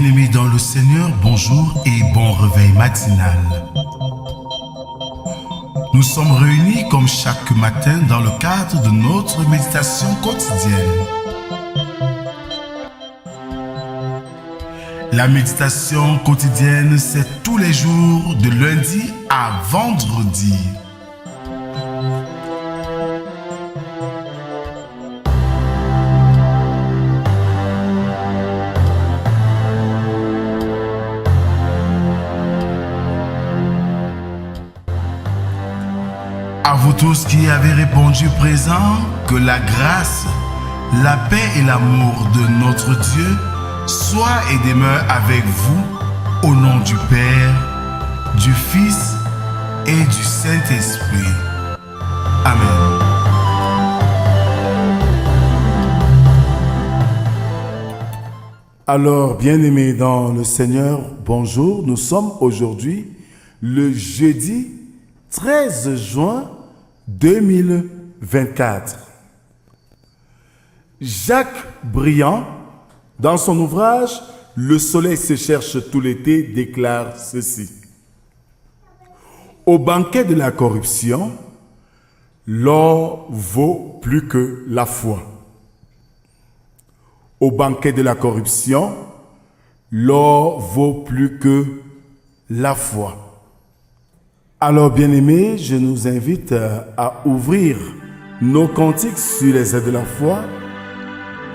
Bien-aimés dans le Seigneur, bonjour et bon réveil matinal. Nous sommes réunis comme chaque matin dans le cadre de notre méditation quotidienne. La méditation quotidienne, c'est tous les jours de lundi à vendredi. À vous tous qui avez répondu présent, que la grâce, la paix et l'amour de notre Dieu soient et demeurent avec vous au nom du Père, du Fils et du Saint-Esprit. Amen. Alors, bien-aimés dans le Seigneur, bonjour. Nous sommes aujourd'hui le jeudi 13 juin 2024. Jacques Briand, dans son ouvrage « Le soleil se cherche tout l'été », déclare ceci. Au banquet de la corruption, l'or vaut plus que la foi. Au banquet de la corruption, l'or vaut plus que la foi. Alors, bien-aimés, je nous invite à ouvrir nos cantiques sur les ailes de la foi,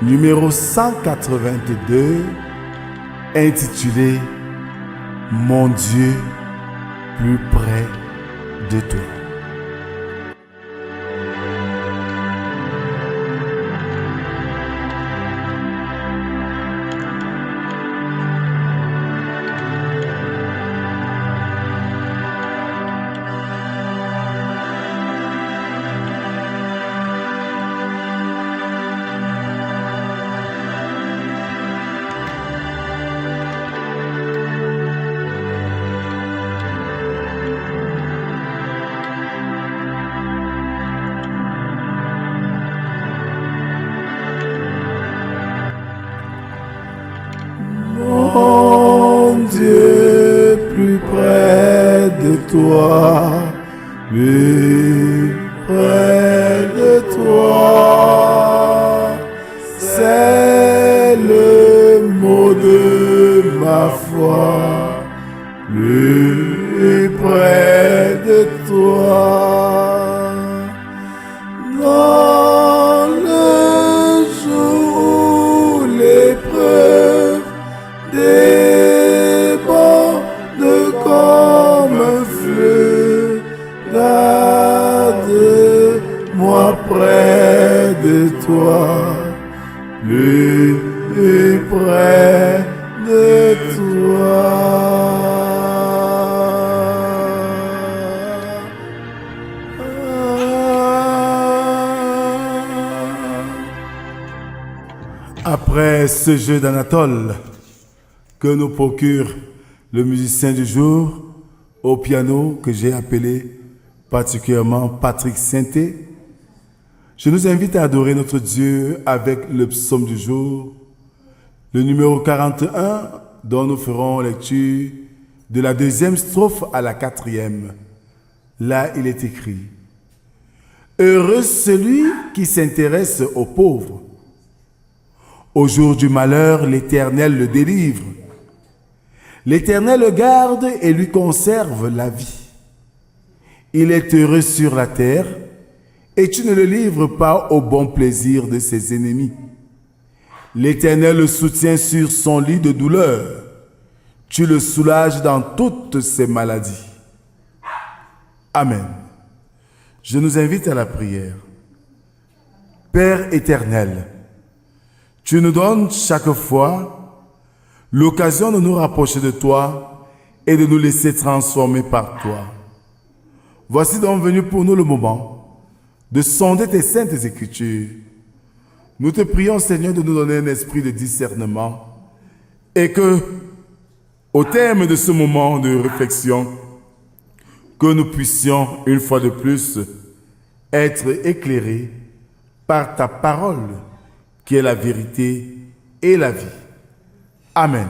numéro 182, intitulé « Mon Dieu, plus près de toi ». Mon Dieu, plus près de toi, plus près de toi, c'est le mot de ma foi, plus près de toi, dans le jour, l'épreuve déborde comme un fleuve, garde-moi près de toi, plus près de toi. Après ce jeu d'Anatole que nous procure le musicien du jour au piano que j'ai appelé particulièrement Patrick Sainté, je nous invite à adorer notre Dieu avec le psaume du jour, le numéro 41, dont nous ferons lecture de la 2e strophe à la 4e. Là, il est écrit « Heureux celui qui s'intéresse aux pauvres. Au jour du malheur, l'Éternel le délivre. L'Éternel le garde et lui conserve la vie. Il est heureux sur la terre, et tu ne le livres pas au bon plaisir de ses ennemis. L'Éternel le soutient sur son lit de douleur. Tu le soulages dans toutes ses maladies. Amen. Je nous invite à la prière. Père éternel, tu nous donnes chaque fois l'occasion de nous rapprocher de toi et de nous laisser transformer par toi. Voici donc venu pour nous le moment de sonder tes saintes écritures. Nous te prions, Seigneur, de nous donner un esprit de discernement et que, au terme de ce moment de réflexion, que nous puissions, une fois de plus, être éclairés par ta parole, qui est la vérité et la vie. Amen.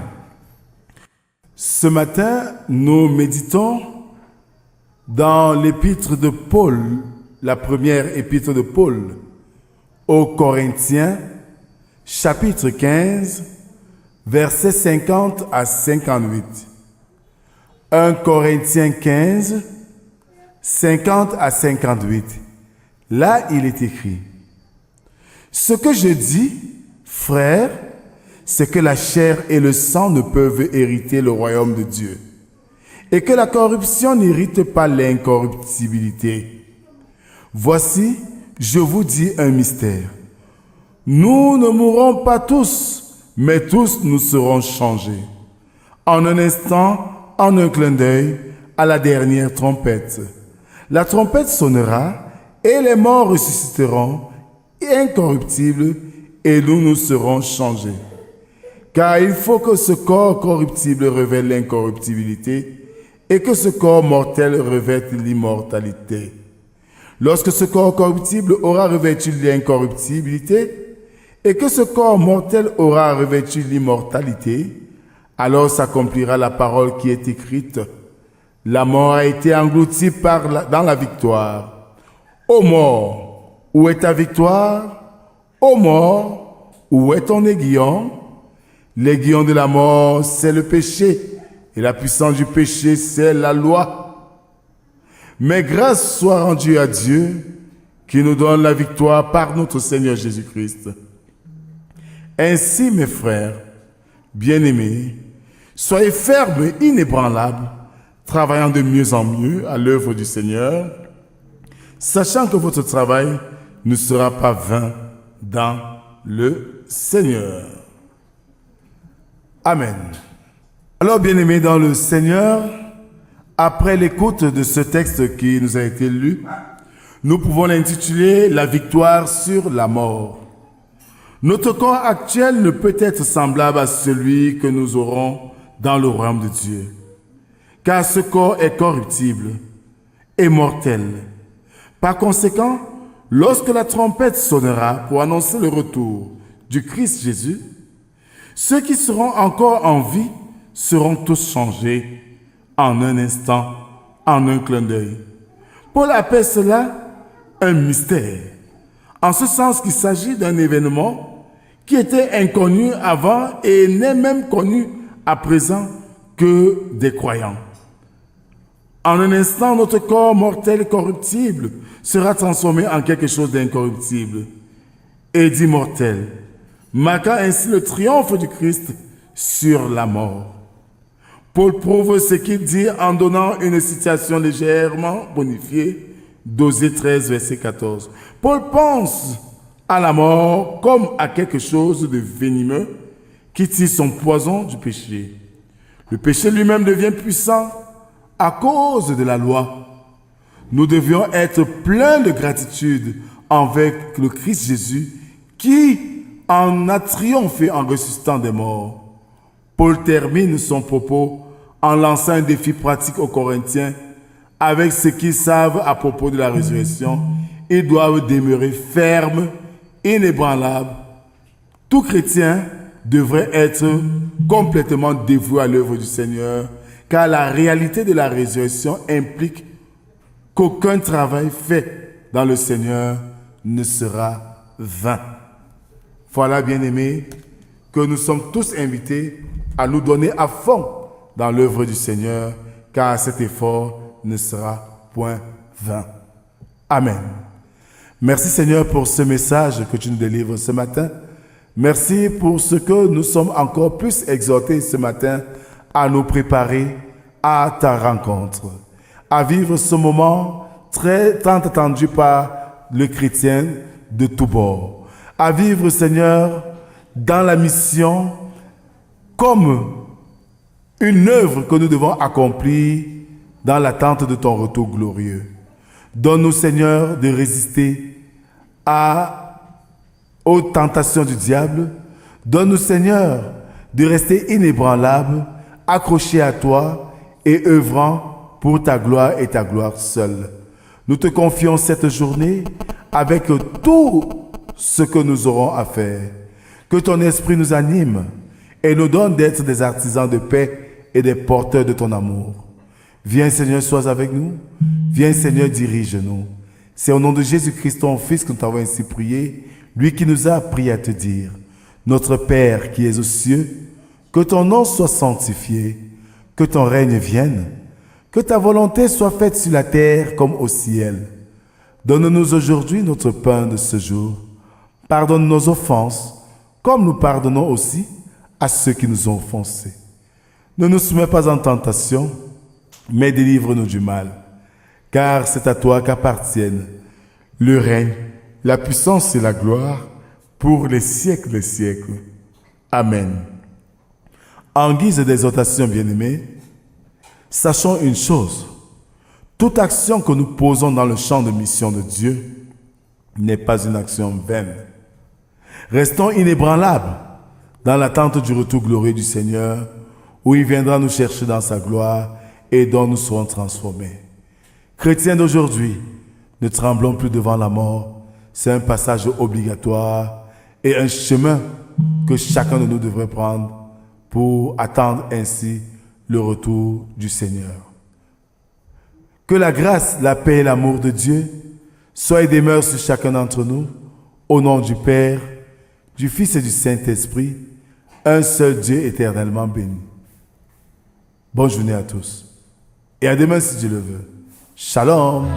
Ce matin, nous méditons dans l'épître de Paul, la première épître de Paul aux Corinthiens, chapitre 15, versets 50 à 58. 1 Corinthiens 15, 50 à 58. Là, il est écrit: Ce que je dis, frères, c'est que la chair et le sang ne peuvent hériter le royaume de Dieu, et que la corruption n'hérite pas l'incorruptibilité. Voici, je vous dis un mystère. Nous ne mourrons pas tous, mais tous nous serons changés. En un instant, en un clin d'œil, à la dernière trompette. La trompette sonnera, et les morts ressusciteront, incorruptibles, et nous serons changés. Car il faut que ce corps corruptible révèle l'incorruptibilité et que ce corps mortel revête l'immortalité. Lorsque ce corps corruptible aura revêtu l'incorruptibilité et que ce corps mortel aura revêtu l'immortalité, alors s'accomplira la parole qui est écrite. La mort a été engloutie dans la victoire. Ô mort, où est ta victoire? Ô mort, où est ton aiguillon? L'aiguillon de la mort, c'est le péché, et la puissance du péché, c'est la loi. Mais grâce soit rendue à Dieu, qui nous donne la victoire par notre Seigneur Jésus-Christ. Ainsi, mes frères, bien-aimés, soyez fermes et inébranlables, travaillant de mieux en mieux à l'œuvre du Seigneur, sachant que votre travail ne sera pas vain dans le Seigneur. Amen. Alors, bien-aimés dans le Seigneur, après l'écoute de ce texte qui nous a été lu, nous pouvons l'intituler « La victoire sur la mort ». Notre corps actuel ne peut être semblable à celui que nous aurons dans le royaume de Dieu, car ce corps est corruptible et mortel. Par conséquent, lorsque la trompette sonnera pour annoncer le retour du Christ Jésus, ceux qui seront encore en vie seront tous changés en un instant, en un clin d'œil. Paul appelle cela un mystère, en ce sens qu'il s'agit d'un événement qui était inconnu avant et n'est même connu à présent que des croyants. En un instant, notre corps mortel et corruptible sera transformé en quelque chose d'incorruptible et d'immortel, marquant ainsi le triomphe du Christ sur la mort. Paul prouve ce qu'il dit en donnant une citation légèrement bonifiée d'Osée 13, verset 14. Paul pense à la mort comme à quelque chose de venimeux qui tire son poison du péché. Le péché lui-même devient puissant à cause de la loi. Nous devions être pleins de gratitude envers le Christ Jésus qui en a triomphé en ressuscitant des morts. Paul termine son propos en lançant un défi pratique aux Corinthiens avec ce qu'ils savent à propos de la résurrection. Ils doivent demeurer fermes, inébranlables. Tout chrétien devrait être complètement dévoué à l'œuvre du Seigneur, car la réalité de la résurrection implique qu'aucun travail fait dans le Seigneur ne sera vain. Voilà, bien-aimés, que nous sommes tous invités à nous donner à fond dans l'œuvre du Seigneur, car cet effort ne sera point vain. Amen. Merci Seigneur pour ce message que tu nous délivres ce matin. Merci pour ce que nous sommes encore plus exhortés ce matin à nous préparer à ta rencontre, à vivre ce moment tant attendu par le chrétien de tous bords. À vivre, Seigneur, dans la mission comme une œuvre que nous devons accomplir dans l'attente de ton retour glorieux. Donne-nous, Seigneur, de résister aux tentations du diable. Donne-nous, Seigneur, de rester inébranlable, accroché à toi et œuvrant pour ta gloire et ta gloire seule. Nous te confions cette journée avec tout ce que nous aurons à faire. Que ton esprit nous anime et nous donne d'être des artisans de paix et des porteurs de ton amour. Viens Seigneur, sois avec nous. Viens Seigneur, dirige-nous. C'est au nom de Jésus-Christ, ton Fils, que nous t'avons ainsi prié, lui qui nous a appris à te dire: Notre Père qui es aux cieux, que ton nom soit sanctifié, que ton règne vienne, que ta volonté soit faite sur la terre comme au ciel. Donne-nous aujourd'hui notre pain de ce jour. Pardonne nos offenses, comme nous pardonnons aussi à ceux qui nous ont offensés. Ne nous soumets pas en tentation, mais délivre-nous du mal. Car c'est à toi qu'appartiennent le règne, la puissance et la gloire pour les siècles des siècles. Amen. En guise d'exhortation, bien-aimés, sachons une chose: toute action que nous posons dans le champ de mission de Dieu n'est pas une action vaine. Restons inébranlables dans l'attente du retour glorieux du Seigneur, où il viendra nous chercher dans sa gloire et dont nous serons transformés. Chrétiens d'aujourd'hui, ne tremblons plus devant la mort. C'est un passage obligatoire et un chemin que chacun de nous devrait prendre pour attendre ainsi le retour du Seigneur. Que la grâce, la paix et l'amour de Dieu soient et demeurent sur chacun d'entre nous, au nom du Père, du Fils et du Saint-Esprit, un seul Dieu éternellement béni. Bonne journée à tous et à demain si Dieu le veut. Shalom.